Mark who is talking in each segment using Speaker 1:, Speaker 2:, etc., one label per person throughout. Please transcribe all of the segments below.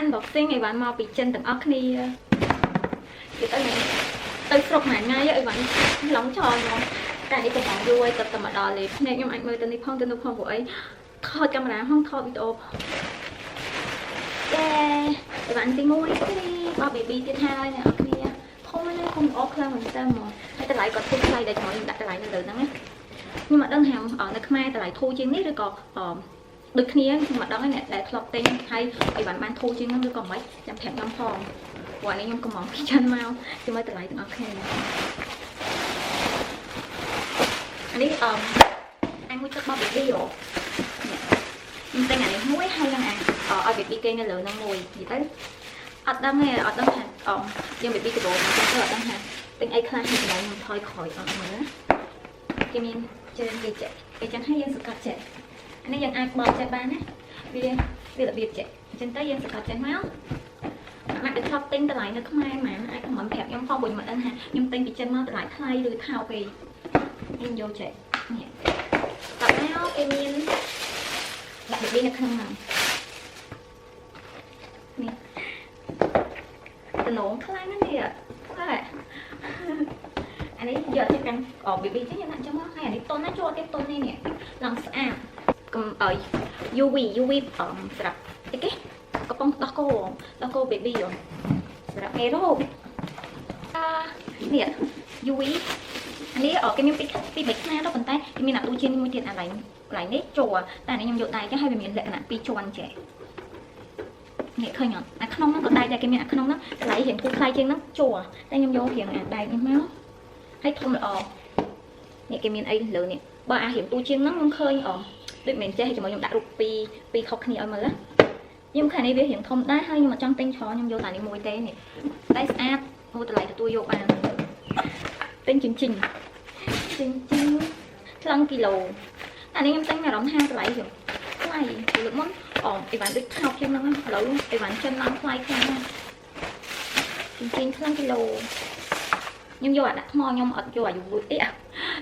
Speaker 1: unboxing អីវ៉ាន់មកពីចិនទាំងអស់គ្នានិយាយទៅស្រុកមួយថ្ងៃអីវ៉ាន់ឡងចោលហ្មងតែនេះក៏បានយូរហើយទៅមកដល់លេភ្នែកខ្ញុំអាចមើលទៅនេះផងទៅនោះផងព្រោះអីថតកាមេរ៉ាផងថតវីដេអូយេអីវ៉ាន់ទី1នេះបោះ baby ទៀតហើយអ្នកនរគ្នាធំណាស់ធំអស់ខ្លាំងមែនតើហ្មងហើយតម្លៃក៏ធូរថ្លៃដែរខ្ញុំដាក់តម្លៃនៅលើហ្នឹងណាខ្ញុំមិនដឹងហាមនៅខ្មែរតម្លៃធូរជាងនេះឬក៏ដូចគ្នាខ្ញុំមិនដឹងទេអ្នកដែលធ្លាប់ទិញហើយអីបានធូរជាងហ្នឹងឬក៏មិនចាំប្រាប់ខ្ញុំផងព្រោះនេះខ្ញុំកំងពីចិនមកជាមួយតម្លៃទាំងអស់គ្នាអានេះanhមួយទឹកបោះ baby ហ៎ខ្ញុំទិញអានេះមួយហើយនឹងឲ្យ baby គេនៅលើហ្នឹងមួយនិយាយទៅអត់ដឹងទេអត់ដឹងថាយើង baby កបោមកទៅអត់ដឹងថាទិញអីខ្លះខ្ញុំខ្ញុំថយក្រោយអត់មើលណាគេមានច្រើនគេចេះគេចឹងហើយយើងសកាត់ចេះអានេះយើងអាចបត់ចេះបានណាវារបៀបចេះអញ្ចឹងទៅយើងសកាត់ចេះមកមកទៅថប់ទិញតម្លៃនៅខ្មែរហ្មងអាចខមមិនប្រាប់ខ្ញុំផងព្រោះខ្ញុំមិនដឹងថាខ្ញុំទិញពីចិនមកតម្លៃថ្លៃឬថោកពេកខ្ញុំយកចេះនេះតើមកគេមានដាក់ baby នៅក្នុងហ្នឹងនេះតំណងខ្លាំងណាស់នេះហើយអានេះយកទៅកាន់baby ចឹងយើងដាក់ចឹងមកហើយអានេះតុនណាចូលទៀតតុននេះនេះឡើងស្អាតកុំឲ្យ UV សម្រាប់អីគេកំប៉ុងដោះគោ baby សម្រាប់គេរោគនេះ UV នេះគេមានពី3ខ្នាតទៅប៉ុន្តែគេមានអាទូជាមួយទៀតអាកន្លែងនេះចូលតែនេះខ្ញុំយកដៃចឹងហើយវាមានលក្ខណៈ2ជាន់ចេះនេះឃើញអត់អាក្នុងហ្នឹងក៏ដៃដែរគេមានអាក្នុងហ្នឹងកន្លែងរៀងធូរថ្លៃជាងហ្នឹងចូលតែខ្ញុំយករៀងអាដៃនេះមកហើយធំល្អនេះគេមានអីលើនេះបើអារៀងទូជាងហ្នឹងខ្ញុំឃើញដូចមិនចេះជាមួយខ្ញុំដាក់រូបពីរខុសគ្នាឲ្យមើលខ្ញុំខាងនេះវារៀងធំដែរហើយខ្ញុំអត់ចង់ទិញច្រើនខ្ញុំយកតែនេះមួយទេនេះតែស្អាតអូតម្លៃទទួលយកបានទិញជិញថ្លឹងគីឡូអានេះខ្ញុំទិញអារម្មណ៍ថាតម្លៃខ្ញុំថ្លៃលើកមុនអីវ៉ាន់ដូចថោកជាងហ្នឹងឥឡូវអីវ៉ាន់ចិនឡើងថ្លៃខ្លាំងណាស់ជិញថ្លឹងគីឡូខ្ញុំយកអាដាក់ថ្មខ្ញុំអត់យកអាយូអី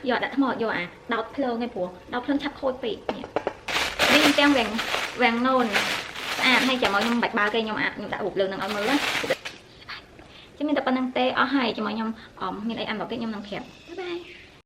Speaker 1: យកដាក់ថ្មយកអាដោតភ្លើងឯងព្រោះដោតភ្លើងឆាប់ខូចពេកនេះទាំងវាំងណូនស្អាតហើយចាំមកខ្ញុំបាច់បើគេខ្ញុំដាក់រូបលើនឹងឲ្យមើលណាចាំមានតែប៉ុណ្្នឹងទេអស់ហើយចាំមកខ្ញុំមានអីអានមកគេខ្ញុំនឹងប្រាប់បាយ